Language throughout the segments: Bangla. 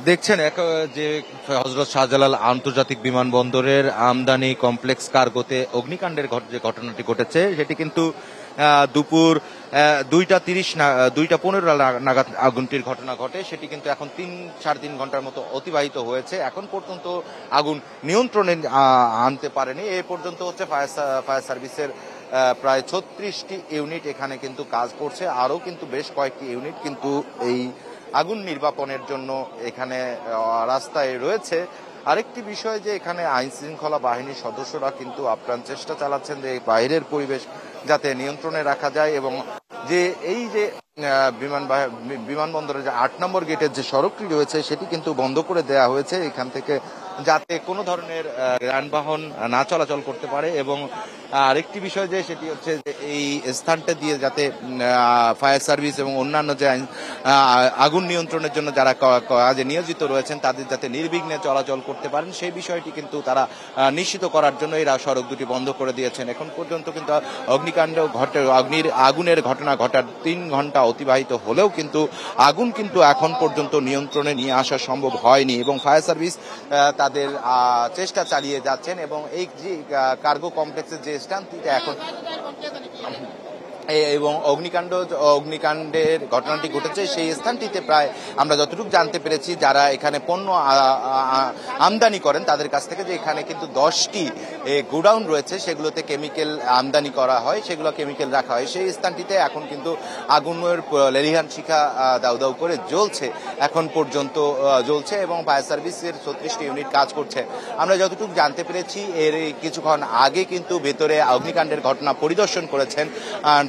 দেখছেন যে হযরত শাহজালাল আন্তর্জাতিক বিমানবন্দরের আমদানি কমপ্লেক্স কার্গোতে অগ্নিকাণ্ডের যে ঘটনাটি ঘটেছে সেটি কিন্তু দুপুর 2:30 2:15 নাগাদ আগুনটির ঘটনা ঘটে। সেটি কিন্তু এখন 3-3.5 ঘন্টার মতো অতিবাহিত হয়েছে। এখন পর্যন্ত আগুন নিয়ন্ত্রণে আনতে পারেনি। এ পর্যন্ত হচ্ছে ফায়ার সার্ভিসের প্রায় 36টি ইউনিট এখানে কিন্তু কাজ করছে। আরও কিন্তু বেশ কয়েকটি ইউনিট কিন্তু এই আগুন নির্বাপনের জন্য এখানে রাস্তায় রয়েছে। আরেকটি বিষয় যে এখানে আইন শৃঙ্খলা বাহিনীর সদস্যরা কিন্তু আপ্রাণ চেষ্টা চালাচ্ছেন যে বাইরের পরিবেশ যাতে নিয়ন্ত্রণে রাখা যায় এবং যে এই যে বিমানবন্দরের যে 8 নম্বর গেটের যে সড়কটি রয়েছে সেটি কিন্তু বন্ধ করে দেওয়া হয়েছে এখান থেকে, যাতে কোনো ধরনের যানবাহন না চলাচল করতে পারে। এবং আরেকটি বিষয় যে সেটি হচ্ছে যে এই স্থানটা দিয়ে যাতে ফায়ার সার্ভিস এবং অন্যান্য যে আগুন নিয়ন্ত্রণের জন্য যারা কাজে নিয়োজিত রয়েছেন তাদের যাতে নির্বিঘ্নে চলাচল করতে পারেন সেই বিষয়টি কিন্তু তারা নিশ্চিত করার জন্য এরা সড়ক দুটি বন্ধ করে দিয়েছেন। এখন পর্যন্ত কিন্তু অগ্নিকাণ্ড আগুনের ঘটনা ঘটার 3 ঘন্টা অতিবাহিত হলেও কিন্তু আগুন কিন্তু এখন পর্যন্ত নিয়ন্ত্রণে নিয়ে আসা সম্ভব হয়নি এবং ফায়ার সার্ভিস তাদের চেষ্টা চালিয়ে যাচ্ছেন। এবং এই যে কার্গো কমপ্লেক্সের যে স্থানটিতে এখন এবং অগ্নিকাণ্ডের ঘটনাটি ঘটেছে সেই স্থানটিতে প্রায় আমরা যতটুকু জানতে পেরেছি যারা এখানে পণ্য আমদানি করেন তাদের কাছ থেকে যে এখানে কিন্তু 10টি গোডাউন রয়েছে সেগুলোতে কেমিক্যাল আমদানি করা হয়, সেগুলো কেমিক্যাল রাখা হয়। সেই স্থানটিতে এখন কিন্তু আগুনের লেলিহান শিখা দাউ দাউ করে জ্বলছে, এখন পর্যন্ত জ্বলছে এবং ফায়ার সার্ভিসের 36টি ইউনিট কাজ করছে। আমরা যতটুকু জানতে পেরেছি এর কিছুক্ষণ আগে কিন্তু ভেতরে অগ্নিকাণ্ডের ঘটনা পরিদর্শন করেছেন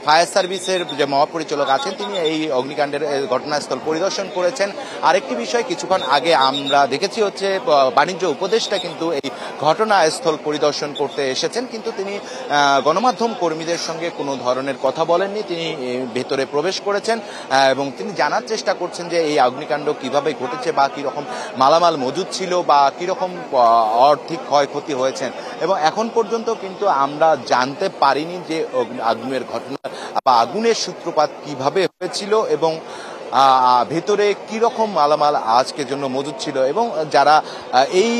ফায়ার সার্ভিসের যে মহাপরিচালক আছেন, তিনি এই অগ্নিকাণ্ডের ঘটনাস্থল পরিদর্শন করেছেন। আরেকটি বিষয় কিছুক্ষণ আগে আমরা দেখেছি হচ্ছে বাণিজ্য উপদেষ্টা কিন্তু এই ঘটনাস্থল পরিদর্শন করতে এসেছেন, কিন্তু তিনি গণমাধ্যম কর্মীদের সঙ্গে কোনো ধরনের কথা বলেননি। তিনি ভেতরে প্রবেশ করেছেন এবং তিনি জানার চেষ্টা করছেন যে এই অগ্নিকাণ্ড কিভাবে ঘটেছে বা কিরকম মালামাল মজুদ ছিল বা কিরকম আর্থিক ক্ষয়ক্ষতি হয়েছে। এবং এখন পর্যন্ত কিন্তু আমরা জানতে পারিনি যে আগুনের ঘটনা বা আগুনের সূত্রপাত কিভাবে হয়েছিল এবং ভেতরে কিরকম মালামাল আজকের জন্য মজুদ ছিল। এবং যারা এই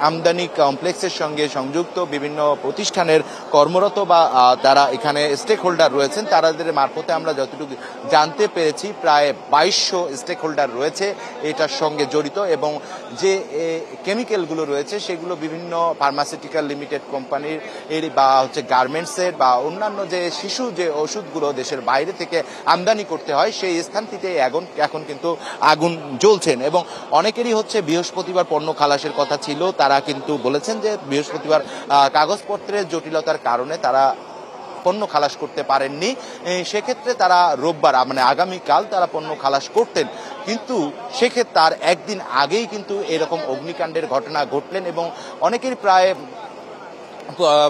আমদানি কমপ্লেক্সের সঙ্গে সংযুক্ত বিভিন্ন প্রতিষ্ঠানের কর্মরত বা যারা এখানে স্টেক হোল্ডার রয়েছেন তাদের মারফতে আমরা যতটুকু জানতে পেরেছি প্রায় 2200 স্টেক হোল্ডার রয়েছে এটার সঙ্গে জড়িত। এবং যে কেমিক্যালগুলো রয়েছে সেগুলো বিভিন্ন ফার্মাসিউটিক্যাল লিমিটেড কোম্পানির বা হচ্ছে গার্মেন্টসের বা অন্যান্য যে শিশু যে ওষুধগুলো দেশের বাইরে থেকে আমদানি করতে হয় সেই স্থানটিতে এখন কিন্তু আগুন জ্বলছেন। এবং অনেকেরই হচ্ছে বৃহস্পতিবার পণ্য খালাসের কথা ছিল, তারা কিন্তু বলেছেন যে বৃহস্পতিবার কাগজপত্রের জটিলতার কারণে তারা পণ্য খালাস করতে পারেননি, সেক্ষেত্রে তারা রোববার মানে আগামীকাল তারা পণ্য খালাস করতেন। কিন্তু সেক্ষেত্রে তার একদিন আগেই কিন্তু এরকম অগ্নিকাণ্ডের ঘটনা ঘটলেন এবং অনেকের প্রায়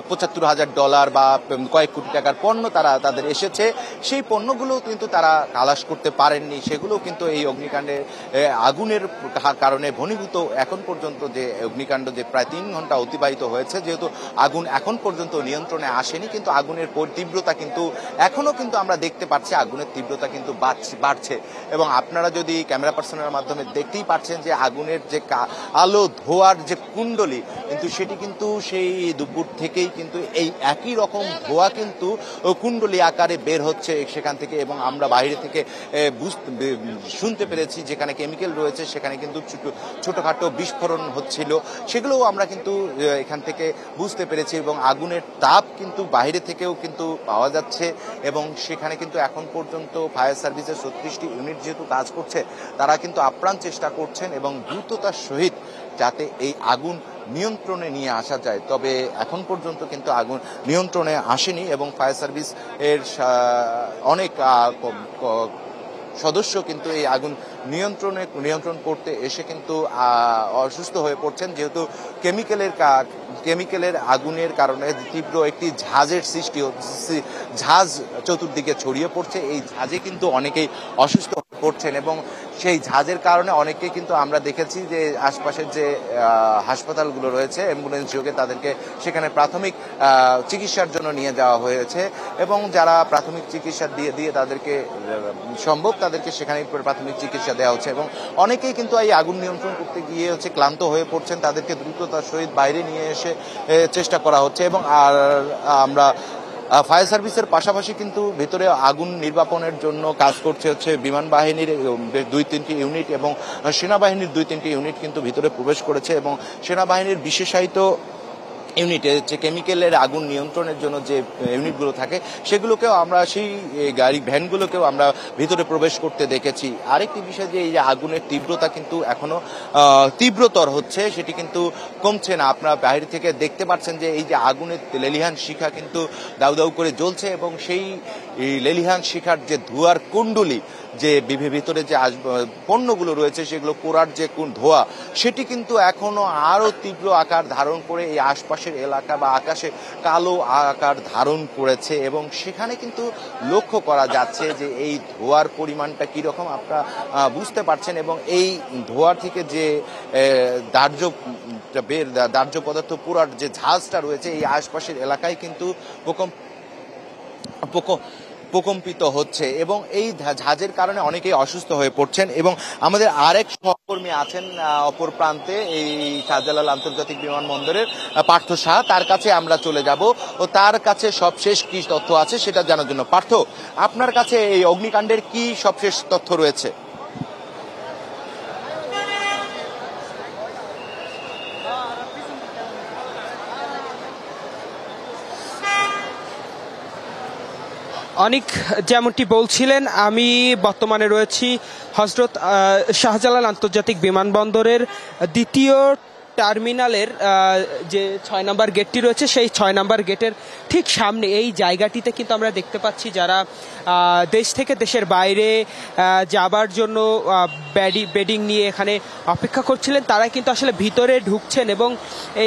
$75,000 বা কয়েক কোটি টাকার পণ্য তাদের এসেছে, সেই পণ্যগুলো কিন্তু তারা খালাস করতে পারেননি। সেগুলো কিন্তু এই অগ্নিকাণ্ডে আগুনের কারণে ঘনীভূত। এখন পর্যন্ত যে অগ্নিকাণ্ড যে প্রায় 3 ঘন্টা অতিবাহিত হয়েছে, যেহেতু আগুন এখন পর্যন্ত নিয়ন্ত্রণে আসেনি, কিন্তু আগুনের তীব্রতা কিন্তু এখনো কিন্তু আমরা দেখতে পাচ্ছি আগুনের তীব্রতা কিন্তু বাড়ছে। এবং আপনারা যদি ক্যামেরা পার্সনের মাধ্যমে দেখতেই পাচ্ছেন যে আগুনের যে আলো ধোয়ার যে কুণ্ডলী কিন্তু সেটি কিন্তু সেই দুপুর থেকেই কিন্তু এই একই রকম ধোঁয়া কিন্তু কুণ্ডলী আকারে বের হচ্ছে সেখান থেকে। এবং আমরা বাইরে থেকে শুনতে পেরেছি যেখানে কেমিক্যাল রয়েছে সেখানে কিন্তু ছোটখাটো বিস্ফোরণ হচ্ছিল, সেগুলোও আমরা কিন্তু এখান থেকে বুঝতে পেরেছি। এবং আগুনের তাপ কিন্তু বাইরে থেকেও কিন্তু পাওয়া যাচ্ছে এবং সেখানে কিন্তু এখন পর্যন্ত ফায়ার সার্ভিসের 36টি ইউনিট যেহেতু কাজ করছে তারা কিন্তু আপ্রাণ চেষ্টা করছেন এবং দ্রুততার সহিত যাতে এই আগুন নিয়ন্ত্রণে নিয়ে আসা যায়। তবে এখন পর্যন্ত কিন্তু আগুন নিয়ন্ত্রণে আসেনি এবং ফায়ার সার্ভিস এর অনেক সদস্য কিন্তু এই আগুন নিয়ন্ত্রণ করতে এসে কিন্তু অসুস্থ হয়ে পড়ছেন, যেহেতু কেমিক্যালের আগুনের কারণে তীব্র একটি ঝাঁজের সৃষ্টি হচ্ছে, ঝাঁজ চতুর্দিকে ছড়িয়ে পড়ছে। এই ঝাঁজে কিন্তু অনেকেই অসুস্থ হয়ে পড়ছেন এবং সেই ঝাঁজের কারণে অনেকে কিন্তু আমরা দেখেছি যে আশপাশের যে হাসপাতালগুলো রয়েছে অ্যাম্বুলেন্স যোগে তাদেরকে সেখানে প্রাথমিক চিকিৎসার জন্য নিয়ে যাওয়া হয়েছে এবং যারা প্রাথমিক চিকিৎসা দিয়ে তাদেরকে সম্ভব তাদেরকে সেখানে প্রাথমিক চিকিৎসা দেওয়া হচ্ছে এবং অনেকেই কিন্তু এই আগুন নিয়ন্ত্রণ করতে গিয়ে ক্লান্ত হয়ে পড়ছেন, তাদেরকে দ্রুততার সহিত বাইরে নিয়ে এসে চেষ্টা করা হচ্ছে এবং আর আমরা ফায়ার সার্ভিসের পাশাপাশি কিন্তু ভেতরে আগুন নির্বাপনের জন্য কাজ করছে বিমান বাহিনীর 2-3টি ইউনিট এবং সেনাবাহিনীর 2-3টি ইউনিট কিন্তু ভিতরে প্রবেশ করেছে এবং সেনাবাহিনীর বিশেষায়িত ইউনিটে যে কেমিক্যালের আগুন নিয়ন্ত্রণের জন্য যে ইউনিটগুলো থাকে সেগুলোকেও আমরা সেই গাড়ি ভ্যানগুলোকেও আমরা ভিতরে প্রবেশ করতে দেখেছি। আরেকটি বিষয় যে এই যে আগুনের তীব্রতা কিন্তু এখনো তীব্রতর হচ্ছে, সেটি কিন্তু কমছে না। আপনারা বাইরে থেকে দেখতে পাচ্ছেন যে এই যে আগুনের লেলিহান শিখা কিন্তু দাউ দাউ করে জ্বলছে এবং সেই লেলিহান শিখার যে ধোঁয়ার কুণ্ডলি যে ভিতরে যে পণ্যগুলো রয়েছে সেগুলো পোড়ার যে ধোঁয়া সেটি কিন্তু এখনো আরো তীব্র আকার ধারণ করে এই আশপাশের এলাকা বা আকাশে কালো আকার ধারণ করেছে এবং সেখানে কিন্তু লক্ষ্য করা যাচ্ছে যে এই ধোঁয়ার পরিমাণটা কিরকম আপনারা বুঝতে পারছেন এবং এই ধোঁয়া থেকে যে দাহ্য পদার্থ পোড়ার যে ঝাঁজটা রয়েছে এই আশপাশের এলাকায় কিন্তু প্রকম্পিত হচ্ছে এবং এই ঝাঁজের কারণে অনেকেই অসুস্থ হয়ে পড়ছেন এবং আমাদের আরেক সহকর্মী আছেন অপর প্রান্তে এই শাহজালাল আন্তর্জাতিক বিমানবন্দরের পার্থ শাহ, তার কাছে আমরা চলে যাব ও তার কাছে সবশেষ কি তথ্য আছে সেটা জানার জন্য। পার্থ, আপনার কাছে এই অগ্নিকাণ্ডের কি সবশেষ তথ্য রয়েছে? অনেক যেমনটি বলছিলেন, আমি বর্তমানে রয়েছি হজরত শাহজালাল আন্তর্জাতিক বিমানবন্দরের দ্বিতীয় টার্মিনালের যে 6 নম্বর গেটটি রয়েছে সেই 6 নম্বর গেটের ঠিক সামনে এই জায়গাটিতে কিন্তু আমরা দেখতে পাচ্ছি যারা দেশ থেকে দেশের বাইরে যাবার জন্য বেডিং নিয়ে এখানে অপেক্ষা করছিলেন তারা কিন্তু আসলে ভিতরে ঢুকছেন এবং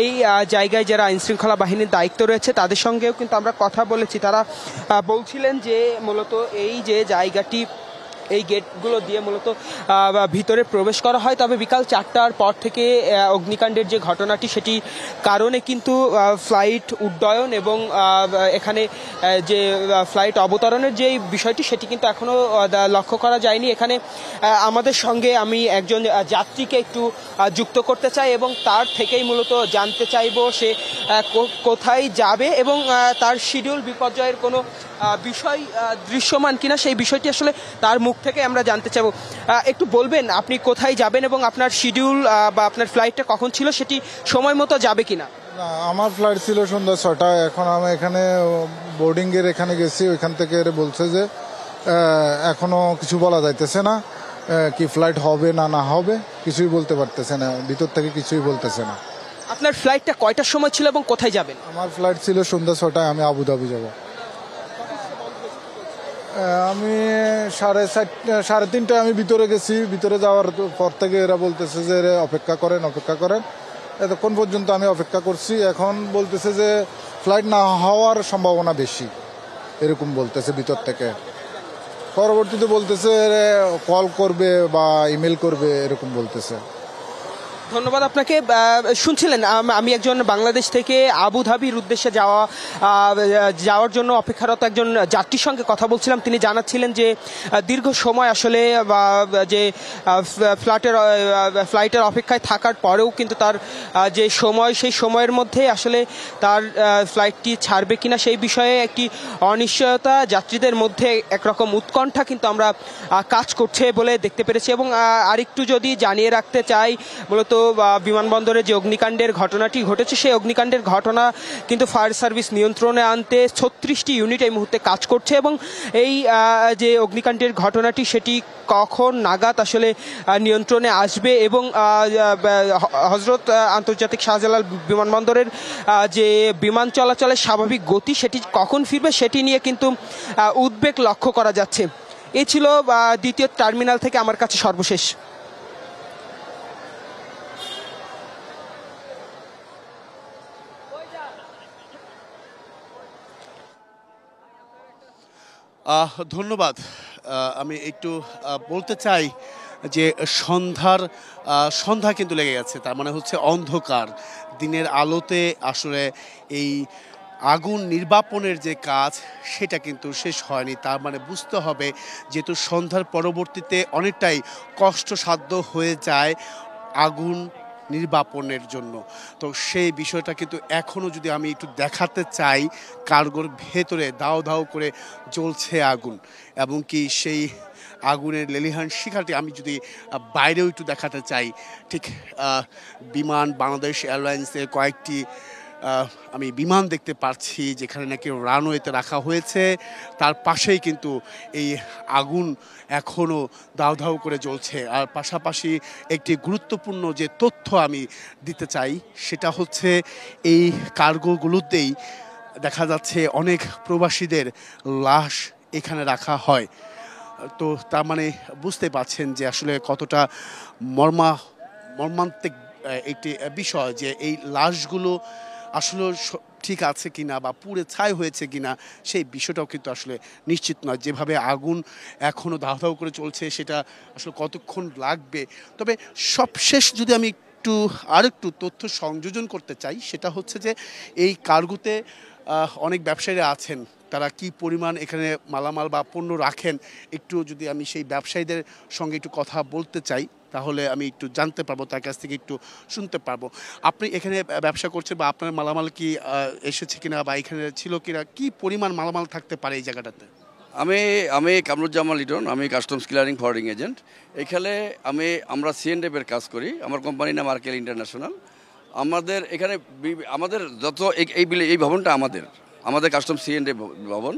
এই জায়গায় যারা আইনশৃঙ্খলা বাহিনীর দায়িত্ব রয়েছে তাদের সঙ্গেও কিন্তু আমরা কথা বলেছি। তারা বলছিলেন যে মূলত এই যে জায়গাটি এই গেটগুলো দিয়ে মূলত ভিতরে প্রবেশ করা হয়, তবে বিকাল 4টার পর থেকে অগ্নিকাণ্ডের যে ঘটনাটি সেটি কারণে কিন্তু ফ্লাইট উড্ডয়ন এবং এখানে যে ফ্লাইট অবতরণের যে বিষয়টি সেটি কিন্তু এখনও লক্ষ্য করা যায়নি। এখানে আমাদের সঙ্গে আমি একজন যাত্রীকে একটু যুক্ত করতে চাই এবং তার থেকেই মূলত জানতে চাইব সে কোথায় যাবে এবং তার শিডিউল বিপর্যয়ের কোনো বিষয় দৃশ্যমান কিনা সেই বিষয়টি আসলে তার মুখ থেকে আমরা জানতে চাইব। একটু বলবেন আপনি কোথায় যাবেন এবং আপনার শিডিউল বা আপনার ফ্লাইটটা কখন ছিল সেটি সময় মতো যাবে কিনা? না, আমার ফ্লাইট ছিল সন্ধ্যা 6টায়। এখন আমি এখানে বোর্ডিংয়ের এখানে গেছি, ওইখান থেকে বলছে যে এখনো কিছু বলা যাইতেছে না, কি ফ্লাইট হবে না হবে কিছুই বলতে পারতেছে না, ভিতর থেকে কিছুই বলতেছে না। আপনার ফ্লাইটটা কয়টার সময় ছিল এবং কোথায় যাবেন? আমার ফ্লাইট ছিল সন্ধ্যা 6টায়, আমি আবুধাবি যাব। আমি 3:30টায় আমি ভিতরে গেছি। ভিতরে যাওয়ার পর থেকে এরা বলতেছে যে অপেক্ষা করেন। এতক্ষণ পর্যন্ত আমি অপেক্ষা করছি। এখন বলতেছে যে ফ্লাইট না হওয়ার সম্ভাবনা বেশি, এরকম বলতেছে ভিতর থেকে। পরবর্তীতে বলতেছে কল করবে বা ইমেল করবে, এরকম বলতেছে। ধন্যবাদ আপনাকে। শুনছিলেন আমি একজন বাংলাদেশ থেকে আবুধাবির উদ্দেশ্যে যাওয়ার জন্য অপেক্ষারত একজন যাত্রীর সঙ্গে কথা বলছিলাম। তিনি জানাচ্ছিলেন যে দীর্ঘ সময় আসলে যে ফ্লাইটের অপেক্ষায় থাকার পরেও কিন্তু তার যে সময় সেই সময়ের মধ্যে আসলে তার ফ্লাইটটি ছাড়বে কিনা সেই বিষয়ে একটি অনিশ্চয়তা যাত্রীদের মধ্যে একরকম উৎকণ্ঠা কিন্তু আমরা কাজ করছে বলে দেখতে পেরেছি। এবং আরেকটু যদি জানিয়ে রাখতে চাই, মূলত বিমানবন্দরে যে অগ্নিকাণ্ডের ঘটনাটি ঘটেছে সেই অগ্নিকাণ্ডের ঘটনা কিন্তু ফায়ার সার্ভিস নিয়ন্ত্রণে আনতে 36টি ইউনিট এই মুহূর্তে কাজ করছে এবং এই যে অগ্নিকাণ্ডের ঘটনাটি সেটি কখন নাগাদ আসলে নিয়ন্ত্রণে আসবে এবং হজরত আন্তর্জাতিক শাহজালাল বিমানবন্দরের যে বিমান চলাচলের স্বাভাবিক গতি সেটি কখন ফিরবে সেটি নিয়ে কিন্তু উদ্বেগ লক্ষ্য করা যাচ্ছে। এ ছিল দ্বিতীয় টার্মিনাল থেকে আমার কাছে সর্বশেষ। ধন্যবাদ। আমি একটু বলতে চাই যে সন্ধ্যা কিন্তু লেগে গেছে, তার মানে হচ্ছে অন্ধকার। দিনের আলোতে আসলে এই আগুন নির্বাপনের যে কাজ সেটা কিন্তু শেষ হয়নি। তার মানে বুঝতে হবে যেহেতু সন্ধ্যার পরবর্তীতে অনেকটাই কষ্টসাধ্য হয়ে যায় আগুন নির্বাপনের জন্য। তো সেই বিষয়টা কিন্তু এখনও যদি আমি একটু দেখাতে চাই, কার্গোর ভেতরে দাও দাও করে জ্বলছে আগুন, এবং কি সেই আগুনের লেলিহান শিখাটি আমি যদি বাইরেও একটু দেখাতে চাই, ঠিক বিমান বাংলাদেশ এয়ারলাইন্সের কয়েকটি আমি বিমান দেখতে পাচ্ছি যেখানে নাকি রানওয়েতে রাখা হয়েছে, তার পাশেই কিন্তু এই আগুন এখনও দাউ দাউ করে জ্বলছে। আর পাশাপাশি একটি গুরুত্বপূর্ণ যে তথ্য আমি দিতে চাই সেটা হচ্ছে এই কার্গোগুলোতেই দেখা যাচ্ছে অনেক প্রবাসীদের লাশ এখানে রাখা হয়। তো তার মানে বুঝতে পারছেন যে আসলে কতটা মর্মান্তিক একটি বিষয়, যে এই লাশগুলো আসলে ঠিক আছে কিনা বা পুড়ে ছাই হয়েছে কিনা সেই বিষয়টাও কিন্তু আসলে নিশ্চিত নয়। যেভাবে আগুন এখনও দাউ দাউ করে চলছে সেটা আসলে কতক্ষণ লাগবে। তবে সবশেষ যদি আমি আরেকটু তথ্য সংযোজন করতে চাই, সেটা হচ্ছে যে এই কার্গোতে অনেক ব্যবসায়ীরা আছেন, তারা কি পরিমাণ এখানে মালামাল বা পণ্য রাখেন, একটু যদি আমি সেই ব্যবসায়ীদের সঙ্গে একটু কথা বলতে চাই তাহলে আমি একটু জানতে পারবো, তার কাছ থেকে একটু শুনতে পারবো। আপনি এখানে ব্যবসা করছেন বা আপনার মালামাল কি এসেছে কিনা বা এখানে ছিল কিনা, কি পরিমাণ মালামাল থাকতে পারে এই জায়গাটাতে? আমি কামরুজ্জামান লিটন, আমি কাস্টমস ক্লিয়ারিং ফরওয়ার্ডিং এজেন্ট। এখানে আমরা সিএনএফের কাজ করি, আমার কোম্পানির নাম আরকেল ইন্টারন্যাশনাল। আমাদের এখানে আমাদের যত এই ভবনটা আমাদের কাস্টম সিএনএফ ভবন।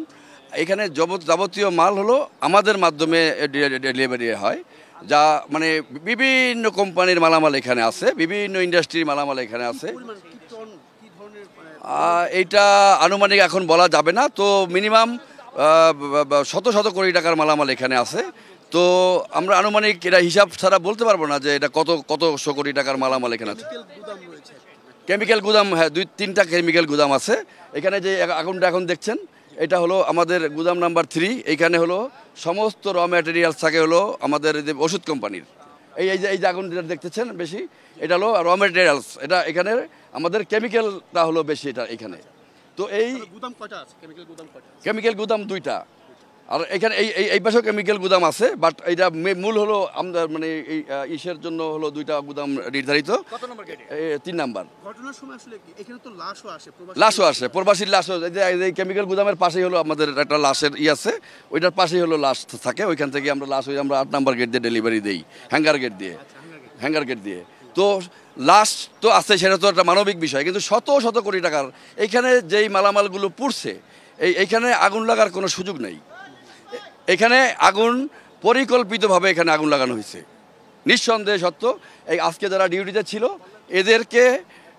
এখানে যাবতীয় মাল হলো আমাদের মাধ্যমে ডেলিভারি হয়, যা মানে বিভিন্ন কোম্পানির মালামাল এখানে আছে, বিভিন্ন ইন্ডাস্ট্রির মালামাল এখানে আছে। এইটা আনুমানিক এখন বলা যাবে না, তো মিনিমাম শত শত কোটি টাকার মালামাল এখানে আছে। তো আমরা আনুমানিক এটা হিসাব ছাড়া বলতে পারবো না যে এটা কতশো কোটি টাকার মালামাল এখানে আছে। কেমিক্যাল গুদাম, হ্যাঁ, 2-3টা কেমিক্যাল গুদাম আছে এখানে। যে আগুনটা এখন দেখছেন এটা হলো আমাদের গুদাম নাম্বার 3। এইখানে হলো সমস্ত র ম্যাটেরিয়ালস থাকে হলো আমাদের যে ওষুধ কোম্পানির। এই যে আগুন যেটা দেখতেছেন বেশি, এটা হলো র ম্যাটেরিয়ালস। এটা এখানে আমাদের কেমিক্যালটা হলো বেশি এটা এখানে। তো এই গুদাম কয়টা আছে? কেমিক্যাল গুদাম 2টা, আর এখানে এই পাশেও কেমিক্যাল গুদাম আছে, বাট এইটা মূল হলো আমাদের মানে এই ইসের জন্য হলো 2টা গুদাম নির্ধারিত। 3 নাম্বার। ঘটনার সময় আসলে এখানে তো লাশও আসে, প্রবাসীর লাশও। এই কেমিক্যাল গুদামের পাশেই হলো আমাদের একটা লাশের আছে, ওইটার পাশেই হলো লাশ থাকে। ওইখান থেকে আমরা লাশ আমরা 8 নাম্বার গেট দিয়ে ডেলিভারি দিই, হ্যাঙ্গার গেট দিয়ে। তো লাশ তো আছে, সেটা তো একটা মানবিক বিষয়, কিন্তু শত শত কোটি টাকার এইখানে যেই মালামালগুলো পুড়ছে, এইখানে আগুন লাগার কোনো সুযোগ নেই। এখানে আগুন পরিকল্পিতভাবে এখানে আগুন লাগানো হয়েছে, নিঃসন্দেহে সত্য। এই আজকে যারা ডিউটিতে ছিল এদেরকে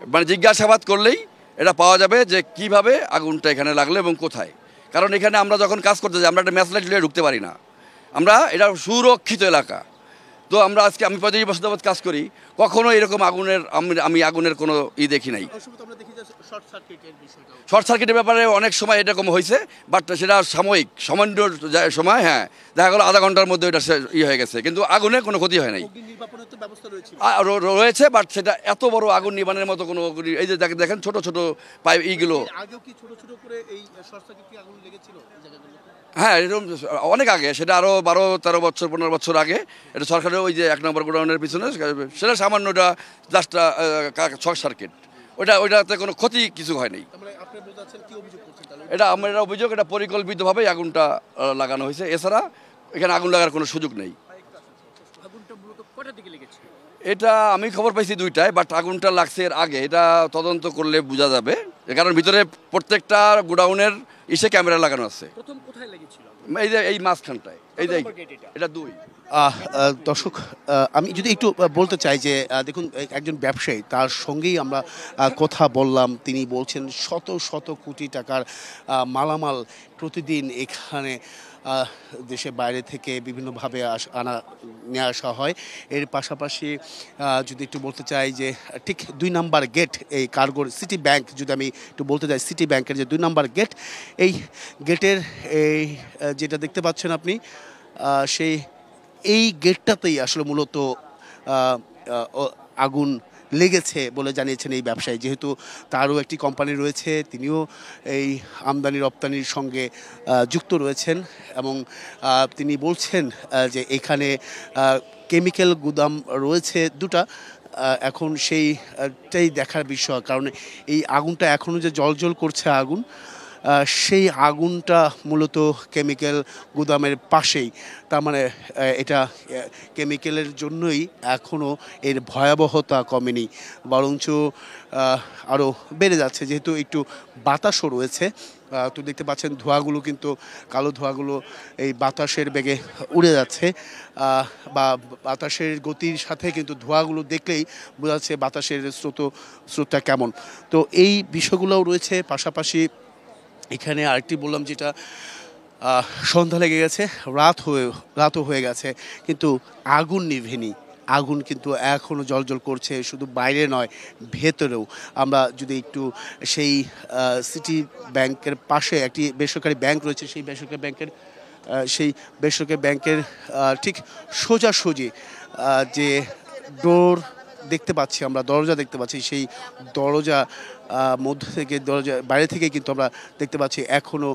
মানে জিজ্ঞাসাবাদ করলেই এটা পাওয়া যাবে যে কিভাবে আগুনটা এখানে লাগলো এবং কোথায়। কারণ এখানে আমরা যখন কাজ করতে যাই আমরা একটা ম্যাচ লাইট লিয়ে ঢুকতে পারি না, এটা সুরক্ষিত এলাকা। তো আমি 35 বছর যাবৎ কাজ করি, কখনো এরকম আমি আগুনের কোনো দেখি নাই। শর্ট সার্কিটের ব্যাপারে অনেক সময় এরকম হয়েছে, বাট সেটা সামান্য সময়, হ্যাঁ, দেখা গেলো আধা ঘন্টার মধ্যে ওইটা হয়ে গেছে, কিন্তু আগুনে কোনো ক্ষতি হয় নাই। রয়েছে, বাট সেটা এত বড় আগুন নিবানের মতো কোনো, এই যে দেখেন ছোট ছোট পাইপ এইগুলো। হ্যাঁ, এরকম অনেক আগে, সেটা আরও 12-13 বছর 15 বছর আগে। এটা সরকারের ওই যে 1 নম্বর গোডাউনের পিছনে, সেটা সামান্য ওটা জাস্ট শর্ট সার্কিট, ওইটাতে কোনো ক্ষতি কিছু হয়নি। এটা অভিযোগ, এটা পরিকল্পিতভাবে আগুনটা লাগানো হয়েছে, এছাড়া এখানে আগুন লাগার কোনো সুযোগ নেই। এটা আমি খবর পাইছি 2টায়, বাট আগুনটা লাগছে এর আগে, এটা তদন্ত করলে বোঝা যাবে। কারণ ভিতরে প্রত্যেকটা গোডাউনের ক্যামেরা লাগানো আছে। এই মাঝখানটায়, এটা 2। দর্শক, আমি যদি একটু বলতে চাই যে দেখুন, একজন ব্যবসায়ী, তার সঙ্গেই আমরা কথা বললাম। তিনি বলছেন শত শত কোটি টাকার মালামাল প্রতিদিন এখানে দেশের বাইরে থেকে বিভিন্নভাবে নিয়ে আসা হয়। এর পাশাপাশি যদি একটু বলতে চাই যে ঠিক 2 নাম্বার গেট, এই কার্গোর সিটি ব্যাংক, যদি আমি একটু বলতে চাই সিটি ব্যাংকের যে 2 নাম্বার গেট, এই গেটের যেটা দেখতে পাচ্ছেন আপনি, সেই এই গেটটাতেই আসলে মূলত আগুন লেগেছে বলে জানিয়েছেন এই ব্যবসায়ী। যেহেতু তারও একটি কোম্পানি রয়েছে, তিনিও এই আমদানি রপ্তানির সঙ্গে যুক্ত রয়েছেন এবং তিনি বলছেন যে এখানে কেমিক্যাল গুদাম রয়েছে দুটা। এখন সেইটাই দেখার বিষয়, কারণ এই আগুনটা এখনও যে জ্বলজ্বল করছে আগুন, সেই আগুনটা মূলত কেমিক্যাল গুদামের পাশেই। তার মানে এটা কেমিক্যালের জন্যই এখনও এর ভয়াবহতা কমেনি, বরঞ্চ আরও বেড়ে যাচ্ছে, যেহেতু একটু বাতাসও রয়েছে। তো দেখতে পাচ্ছেন ধোঁয়াগুলো কিন্তু, কালো ধোঁয়াগুলো এই বাতাসের বেগে উড়ে যাচ্ছে, বা বাতাসের গতির সাথে কিন্তু ধোঁয়াগুলো দেখলেই বোঝা যাচ্ছে বাতাসের স্রোতটা কেমন। তো এই বিষয়গুলোও রয়েছে। পাশাপাশি এখানে আরেকটি বললাম, যেটা সন্ধ্যা লেগে গেছে, রাতও হয়ে গেছে, কিন্তু আগুন নিভেনি। আগুন কিন্তু এখনও জ্বলজ্বল করছে, শুধু বাইরে নয়, ভেতরেও। আমরা যদি একটু সেই সিটি ব্যাংকের পাশে একটি বেসরকারি ব্যাংক রয়েছে, সেই বেসরকারি ব্যাংকের ঠিক সোজাসুজি যে ডোর দেখতে পাচ্ছি, আমরা দরজা দেখতে পাচ্ছি, সেই দরজা মধ্যে থেকে, দরজা বাইরে থেকে কিন্তু আমরা দেখতে পাচ্ছি এখনও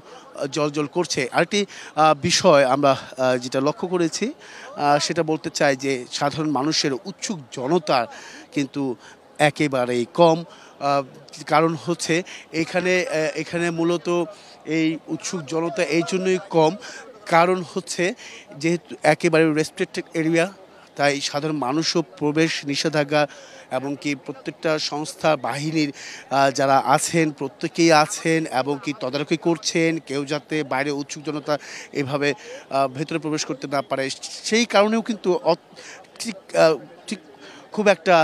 জ্বলজ্বল করছে। আরেকটি বিষয় আমরা যেটা লক্ষ্য করেছি, সেটা বলতে চাই যে সাধারণ মানুষের উৎসুক জনতা কিন্তু একেবারেই কম। কারণ হচ্ছে এখানে মূলত এই উৎসুক জনতা এই জন্যই কম, কারণ হচ্ছে যেহেতু একেবারে রেস্ট্রিক্টেড এরিয়া, তাই সাধারণ মানুষও প্রবেশ নিষেধাজ্ঞা, এবং কি প্রত্যেকটা সংস্থা বাহিনীর যারা আছেন প্রত্যেকেই আছেন এবং কি তদারকি করছেন, কেউ যাতে বাইরে উৎসুক জনতা এভাবে ভেতরে প্রবেশ করতে না পারে। সেই কারণেও কিন্তু ঠিক ঠিক খুব একটা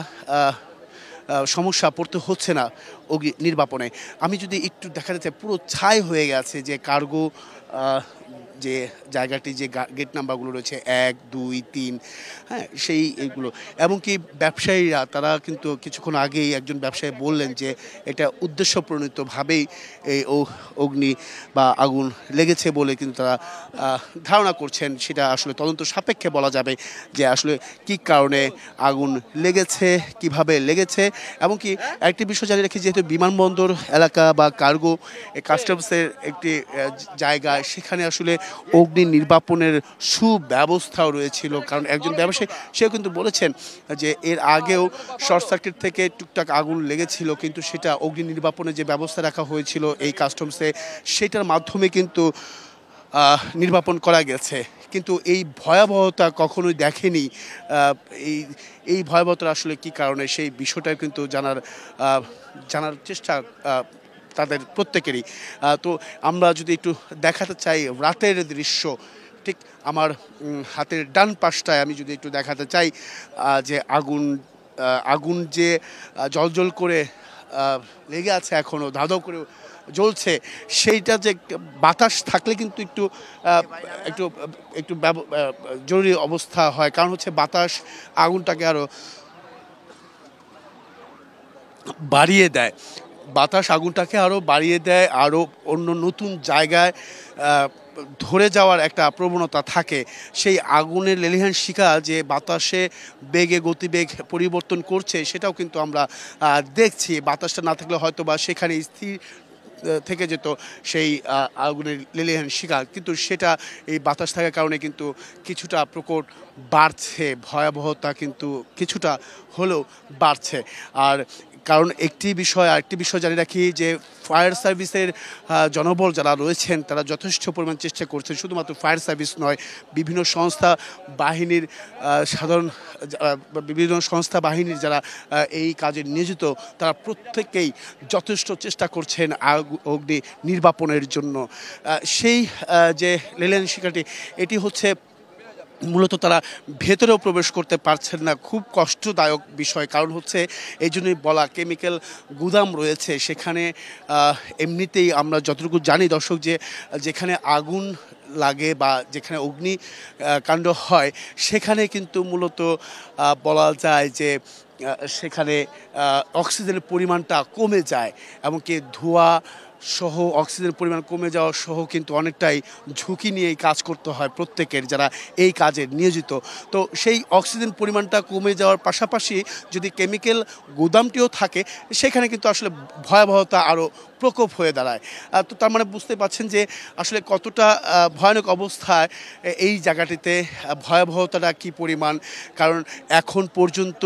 সমস্যা পড়তে হচ্ছে না অগ্নি নির্বাপনে। আমি যদি একটু দেখাতে চাই, পুরো ছাই হয়ে গেছে যে কার্গো যে জায়গাটি, যে গেট নাম্বারগুলো রয়েছে 1, 2, 3, হ্যাঁ, সেই এইগুলো। এবং কি ব্যবসায়ীরা, তারা কিন্তু কিছুক্ষণ আগেই একজন ব্যবসায়ী বললেন যে এটা উদ্দেশ্যপ্রণীতভাবেই এই অগ্নি বা আগুন লেগেছে বলে কিন্তু তারা ধারণা করছেন। সেটা আসলে তদন্ত সাপেক্ষে বলা যাবে যে আসলে কি কারণে আগুন লেগেছে, কিভাবে লেগেছে। এবং কি একটি বিষয় জানিয়ে রাখি, যেহেতু বিমানবন্দর এলাকা বা কার্গো কাস্টমসের একটি জায়গা, সেখানে আসলে অগ্নি নির্বাপনের সুব্যবস্থাও রয়েছিল। কারণ একজন ব্যবসায়ী সেও কিন্তু বলেছেন যে এর আগেও শর্ট সার্কিট থেকে টুকটাক আগুন লেগেছিল, কিন্তু সেটা অগ্নি নির্বাপনের যে ব্যবস্থা রাখা হয়েছিল এই কাস্টমসে, সেটার মাধ্যমে কিন্তু নির্বাপন করা গেছে। কিন্তু এই ভয়াবহতা কখনোই দেখেনি। এই ভয়াবহতা আসলে কি কারণে, সেই বিষয়টা কিন্তু জানার চেষ্টা তাদের প্রত্যেকেরই। তো আমরা যদি একটু দেখাতে চাই রাতের দৃশ্য, ঠিক আমার হাতের ডান পাশটায় আমি যদি একটু দেখাতে চাই যে আগুন যে জ্বলজ্বল করে লেগে আছে, এখনও ধাঁধাও করে জ্বলছে, সেইটা যে বাতাস থাকলে কিন্তু একটু জরুরি অবস্থা হয়। কারণ হচ্ছে বাতাস আগুনটাকে আরও বাড়িয়ে দেয়, বাতাস আগুনটাকে আরও বাড়িয়ে দেয়, আরও অন্য নতুন জায়গায় ধরে যাওয়ার একটা প্রবণতা থাকে। সেই আগুনের লেলিহান শিখা যে বাতাসে গতিবেগ পরিবর্তন করছে, সেটাও কিন্তু আমরা দেখছি। বাতাসটা না থাকলে হয়তো বা সেখানে স্থির থেকে যেত সেই আগুনের লেলিহান শিখা, কিন্তু সেটা এই বাতাস থাকার কারণে কিন্তু কিছুটা প্রকট বাড়ছে, ভয়াবহতা কিন্তু কিছুটা হলেও বাড়ছে। আর কারণ আরেকটি বিষয় জানিয়ে রাখি যে ফায়ার সার্ভিসের জনবল যারা রয়েছেন, তারা যথেষ্ট পরিমাণ চেষ্টা করছেন। শুধুমাত্র ফায়ার সার্ভিস নয়, বিভিন্ন সংস্থা বাহিনীর যারা এই কাজে নিয়োজিত, তারা প্রত্যেকেই যথেষ্ট চেষ্টা করছেন অগ্নি নির্বাপনের জন্য। সেই যে লেলিহান শিখাটি, এটি হচ্ছে মূলত তারা ভেতরেও প্রবেশ করতে পারছেন না, খুব কষ্টদায়ক বিষয়। কারণ হচ্ছে এই জন্যই বলা, কেমিক্যাল গুদাম রয়েছে সেখানে। এমনিতেই আমরা যতটুকু জানি দর্শক, যে যেখানে আগুন লাগে বা যেখানে অগ্নি কাণ্ড হয়, সেখানে কিন্তু মূলত বলা যায় যে সেখানে অক্সিজেনের পরিমাণটা কমে যায়, এমনকি ধোঁয়া সহ অক্সিজেন পরিমাণ কমে যাওয়া সহ কিন্তু অনেকটাই ঝুঁকি নিয়ে এই কাজ করতে হয় প্রত্যেকের, যারা এই কাজে নিয়োজিত। তো সেই অক্সিজেন পরিমাণটা কমে যাওয়ার পাশাপাশি যদি কেমিক্যাল গুদামটিও থাকে, সেখানে কিন্তু আসলে ভয়াবহতা আরও প্রকোপ হয়ে দাঁড়ায়। তো তার মানে বুঝতে পারছেন যে আসলে কতটা ভয়ানক অবস্থায় এই জায়গাটিতে, ভয়াবহতাটা কি পরিমাণ। কারণ এখন পর্যন্ত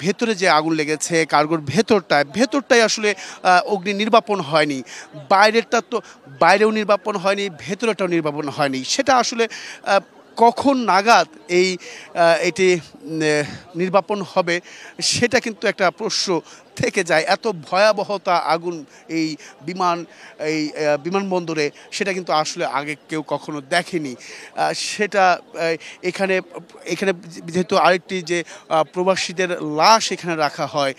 ভেতরে যে আগুন লেগেছে কার্গোর ভেতরটাই আসলে অগ্নি নির্বাপন হয়নি। বাইরেও নির্বাপন হয়নি, ভেতরেটাও নির্বাপন হয়নি। সেটা আসলে কখন নাগাদ এটি নির্বাপন হবে, সেটা কিন্তু একটা প্রশ্ন থেকে যায়। এত ভয়াবহতা আগুন এই বিমানবন্দরে, সেটা কিন্তু আসলে আগে কেউ কখনো দেখেনি। সেটা এখানে যেহেতু আরেকটি যে প্রবাসীদের লাশ এখানে রাখা হয়,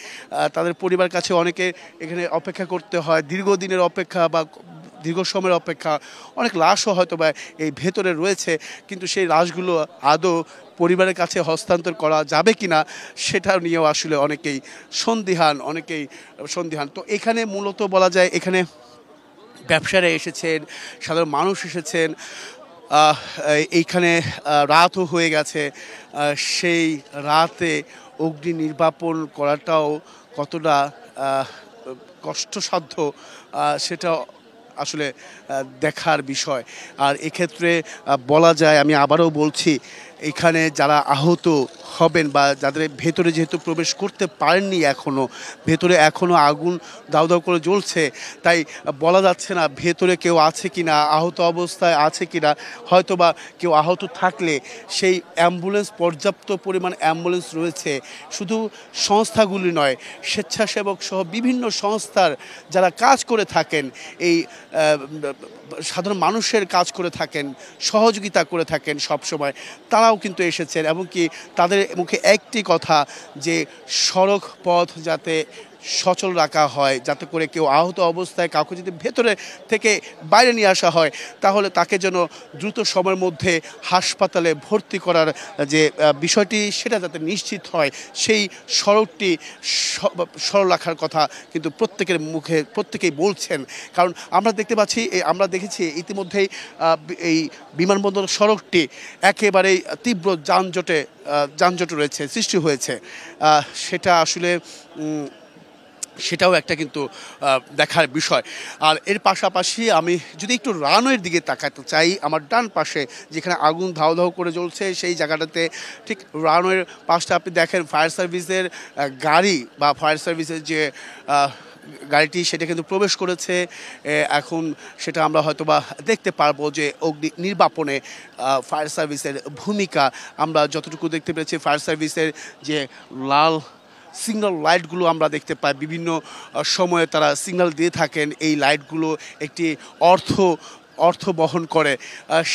তাদের পরিবার কাছে অনেকে এখানে অপেক্ষা করতে হয়, দীর্ঘদিনের অপেক্ষা বা দীর্ঘ সময়ের অপেক্ষা। অনেক লাশও হয়তো বা এই ভেতরে রয়েছে, কিন্তু সেই লাশগুলো আদৌ পরিবারের কাছে হস্তান্তর করা যাবে কিনা সেটা নিয়েও আসলে অনেকেই সন্দিহান। তো এখানে মূলত বলা যায় এখানে ব্যবসায়ীরা এসেছেন, সাধারণ মানুষ এসেছেন। এইখানে রাতও হয়ে গেছে। সেই রাতে অগ্নি নির্বাপন করাটাও কতটা কষ্টসাধ্য সেটা আসলে দেখার বিষয়। আর এক্ষেত্রে বলা যায়, আমি আবারও বলছি, এখানে যারা আহত হবেন বা যাদের ভেতরে যেহেতু প্রবেশ করতে পারেননি, ভেতরে এখনও আগুন দাউ দাউ করে জ্বলছে, তাই বলা যাচ্ছে না ভেতরে কেউ আছে কিনা, আহত অবস্থায় আছে কিনা। হয়তো বা কেউ আহত থাকলে সেই পর্যাপ্ত পরিমাণ অ্যাম্বুলেন্স রয়েছে। শুধু সংস্থাগুলি নয়, স্বেচ্ছাসেবক সহ বিভিন্ন সংস্থার যারা কাজ করে থাকেন, এই সাধারণ মানুষের কাজ করে থাকেন, সহযোগিতা করে থাকেন সবসময়, তারাও কিন্তু এসেছেন। এবং কি তাদের মুখে একটি কথা, যে সড়ক পথ যাতে সচল রাখা হয়, যাতে করে কেউ আহত অবস্থায় কাউকে যদি ভেতরে থেকে বাইরে নিয়ে আসা হয়, তাহলে তাকে যেন দ্রুত সময়ের মধ্যে হাসপাতালে ভর্তি করার যে বিষয়টি, সেটা যাতে নিশ্চিত হয়, সেই সড়কটি সরল রাখার কথা কিন্তু প্রত্যেকেই বলছেন। কারণ আমরা দেখেছি ইতিমধ্যেই এই বিমানবন্দর সড়কটি একেবারেই তীব্র যানজট রয়েছে, সৃষ্টি হয়েছে। সেটা আসলে সেটাও একটা কিন্তু দেখার বিষয়। আর এর পাশাপাশি আমি যদি একটু রানওয়ের দিকে তাকাতে চাই, আমার ডান পাশে যেখানে আগুন ধাউ ধাউ করে জ্বলছে, সেই জায়গাটাতে ঠিক রানওয়ের পাশটা আপনি দেখেন ফায়ার সার্ভিসের গাড়ি বা ফায়ার সার্ভিসের যে গাড়িটি, সেটা কিন্তু প্রবেশ করেছে। এখন সেটা আমরা হয়তো বা দেখতে পারবো যে অগ্নি নির্বাপনে ফায়ার সার্ভিসের ভূমিকা আমরা যতটুকু দেখতে পেরেছি। ফায়ার সার্ভিসের যে লাল সিগন্যাল লাইটগুলো আমরা দেখতে পাই, বিভিন্ন সময়ে তারা সিগন্যাল দিয়ে থাকেন। এই লাইটগুলো একটি অর্থ বহন করে।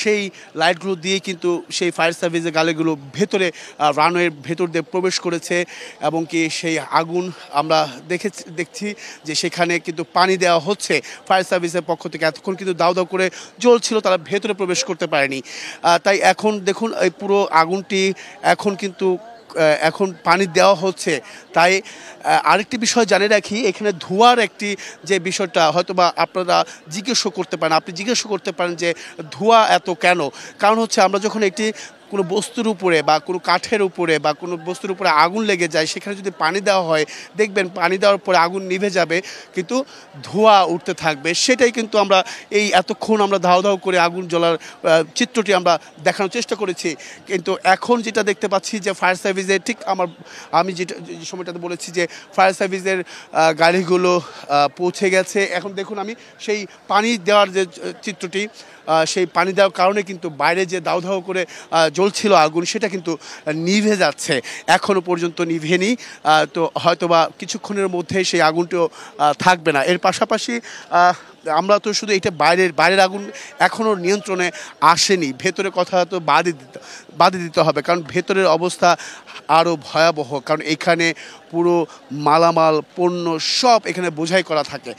সেই লাইটগুলো দিয়ে কিন্তু সেই ফায়ার সার্ভিসের গাড়িগুলো ভেতরে রানওয়ের ভেতর দিয়ে প্রবেশ করেছে। এবং কি সেই আগুন আমরা দেখছি যে সেখানে কিন্তু পানি দেওয়া হচ্ছে ফায়ার সার্ভিসের পক্ষ থেকে। এতক্ষণ কিন্তু দাউ দাউ করে জ্বলছিল, তারা ভেতরে প্রবেশ করতে পারেনি। তাই এখন দেখুন এই পুরো আগুনটি এখন পানি দেওয়া হচ্ছে। তাই আরেকটি বিষয় জানিয়ে রাখি, এখানে ধোঁয়ার একটি যে বিষয়টা হয়তো বা আপনারা জিজ্ঞেসও করতে পারেন যে ধোঁয়া এত কেন। কারণ হচ্ছে আমরা যখন কোনো বস্তুর উপরে বা কোনো কাঠের উপরে বা কোনো বস্তুর উপরে আগুন লেগে যায়, সেখানে যদি পানি দেওয়া হয়, দেখবেন পানি দেওয়ার পরে আগুন নিভে যাবে, কিন্তু ধোঁয়া উঠতে থাকবে। সেটাই কিন্তু আমরা এতক্ষণ আমরা ধাউ ধাউ করে আগুন জ্বলার চিত্রটি আমরা দেখানোর চেষ্টা করেছি। কিন্তু এখন যেটা দেখতে পাচ্ছি যে ফায়ার সার্ভিসের আমি যে সময়টাতে বলেছি যে ফায়ার সার্ভিসের গাড়িগুলো পৌঁছে গেছে। এখন দেখুন আমি সেই পানি দেওয়ার যে চিত্রটি, সেই পানি দেওয়ার কারণে কিন্তু বাইরে যে দাউ ধাউ করে জ্বলছিল আগুন, সেটা কিন্তু নিভে যাচ্ছে, এখনও পর্যন্ত নিভেনি। তো হয়তোবা কিছুক্ষণের মধ্যে সেই আগুনটিও থাকবে না। এর পাশাপাশি আমরা তো শুধু এটা বাইরের আগুন এখনও নিয়ন্ত্রণে আসেনি, ভেতরের কথা তো বাদই দিতে হবে, কারণ ভেতরের অবস্থা আরও ভয়াবহ। কারণ এখানে পুরো মালামাল পণ্য সব এখানে বোঝাই করা থাকে।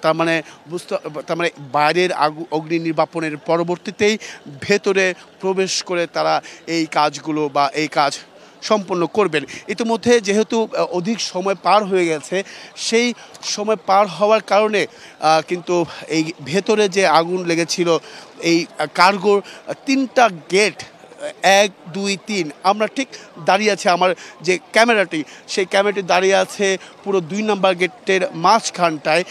তার মানে বাইরের অগ্নি নির্বাপনের পরবর্তীতেই ভেতরে প্রবেশ করে তারা এই কাজগুলো বা এই কাজ সম্পন্ন করবেন। ইতিমধ্যে যেহেতু অধিক সময় পার হয়ে গেছে, সেই সময় পার হওয়ার কারণে কিন্তু এই ভেতরে যে আগুন লেগেছিল এই কার্গোর 3টা গেট 1, 2, 3 আমরা ঠিক দাঁড়িয়ে আছে, আমার যে ক্যামেরাটি সেই ক্যামেরাটি দাঁড়িয়ে আছে পুরো 2 নম্বর গেটের মাঝখানটায়।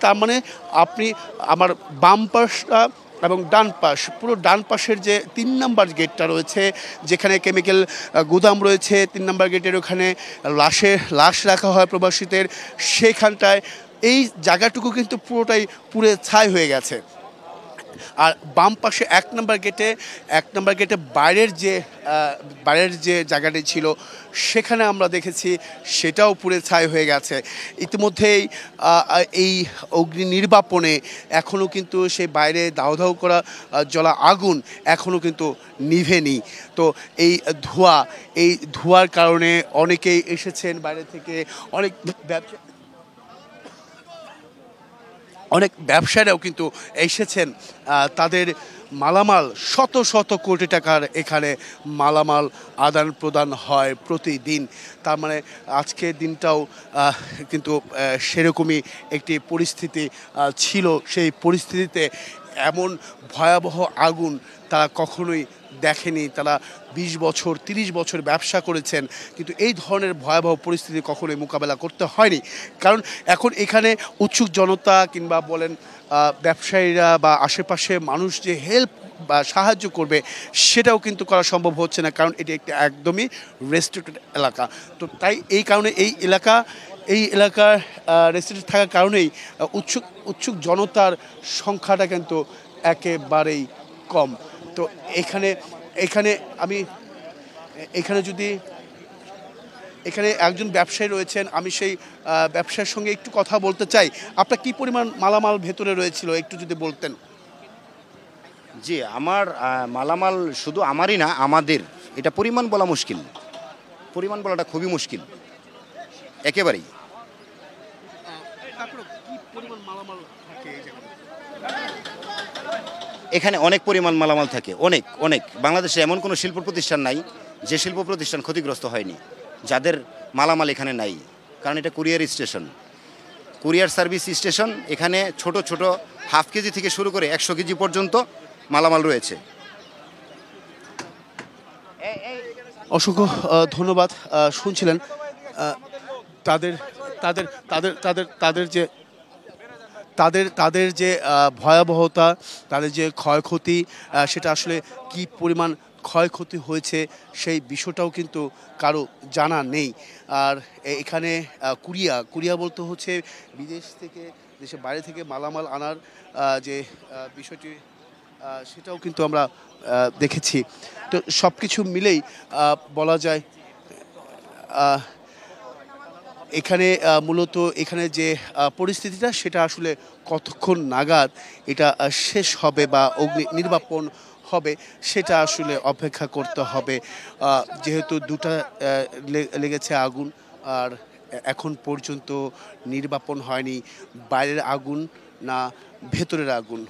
তার মানে আপনি আমার বাম পাশটা এবং ডান পাশ, পুরো ডান পাশের যে 3 নম্বর গেটটা রয়েছে যেখানে কেমিক্যাল গুদাম রয়েছে, 3 নম্বর গেটের ওখানে লাশ রাখা হয় প্রবাসীদের, সেখানটায় এই জায়গাটুকু কিন্তু পুরোটাই পুড়ে ছাই হয়ে গেছে। আর বাম পাশে 1 নম্বর গেটে বাইরের যে জায়গাটি ছিল সেখানে আমরা দেখেছি সেটাও পুড়ে ছাই হয়ে গেছে। ইতিমধ্যেই এই অগ্নি নির্বাপনে এখনও কিন্তু সেই বাইরে দাউ দাউ করা জ্বলা আগুন এখনও কিন্তু নিভেনি। তো এই ধোঁয়ার কারণে অনেকেই এসেছেন বাইরে থেকে, অনেক ব্যবসায়ীরাও কিন্তু এসেছেন, তাদের মালামাল শত শত কোটি টাকার এখানে মালামাল আদান প্রদান হয় প্রতিদিন। তার মানে আজকের দিনটাও কিন্তু সেরকমই একটি পরিস্থিতি ছিল। সেই পরিস্থিতিতে এমন ভয়াবহ আগুন তারা কখনোই দেখেনি। তারা 20 বছর 30 বছর ব্যবসা করেছেন, কিন্তু এই ধরনের ভয়াবহ পরিস্থিতি কখনোই মোকাবেলা করতে হয়নি। কারণ এখন এখানে উৎসুক জনতা কিংবা বলেন ব্যবসায়ীরা বা আশেপাশে মানুষ যে হেল্প বা সাহায্য করবে সেটাও কিন্তু করা সম্ভব হচ্ছে না, কারণ এটি একটি একদমই রেস্ট্রিক্টেড এলাকা। তো তাই এই কারণে এই এলাকার রেস্ট্রিক্টেড থাকার কারণেই উৎসুক জনতার সংখ্যাটা কিন্তু একেবারেই কম। তো এখানে একজন ব্যবসায়ী রয়েছেন, আমি সেই ব্যবসার সঙ্গে একটু কথা বলতে চাই। আপনার কি পরিমাণ মালামাল ভেতরে রয়েছিল একটু যদি বলতেন। জি, আমার মালামাল শুধু আমারই না, আমাদের এটা পরিমাণ বলা মুশকিল, পরিমাণ বলাটা খুবই মুশকিল একেবারেই। এখানে অনেক পরিমাণ মালামাল থাকে, অনেক অনেক। বাংলাদেশে এমন কোনো শিল্প প্রতিষ্ঠান নাই যে শিল্প প্রতিষ্ঠান ক্ষতিগ্রস্ত হয়নি, যাদের মালামাল এখানে নাই। কারণ এটা কুরিয়ার সার্ভিস স্টেশন। এখানে ছোট ছোট হাফ কেজি থেকে শুরু করে 100 কেজি পর্যন্ত মালামাল রয়েছে। অসংখ্য ধন্যবাদ। শুনছিলেন তাদের তাদের তাদের তাদের তাদের যে তাদের যে ভয়াবহতা, তাদের যে ক্ষয়ক্ষতি, সেটা আসলে কি পরিমাণ ক্ষয়ক্ষতি হয়েছে সেই বিষয়টাও কিন্তু কারো জানা নেই। আর এখানে কুরিয়া বলতে হচ্ছে বিদেশ থেকে, দেশের বাইরে থেকে মালামাল আনার যে বিষয়টি সেটাও কিন্তু আমরা দেখেছি। তো সব কিছু মিলেই বলা যায় এখানে মূলত এখানে যে পরিস্থিতিটা সেটা আসলে কতক্ষণ নাগাদ এটা শেষ হবে বা অগ্নি নির্বাপন হবে সেটা আসলে অপেক্ষা করতে হবে। যেহেতু দুটা লেগেছে আগুন, আর এখন পর্যন্ত নির্বাপন হয়নি বাইরের আগুন না ভেতরের আগুন।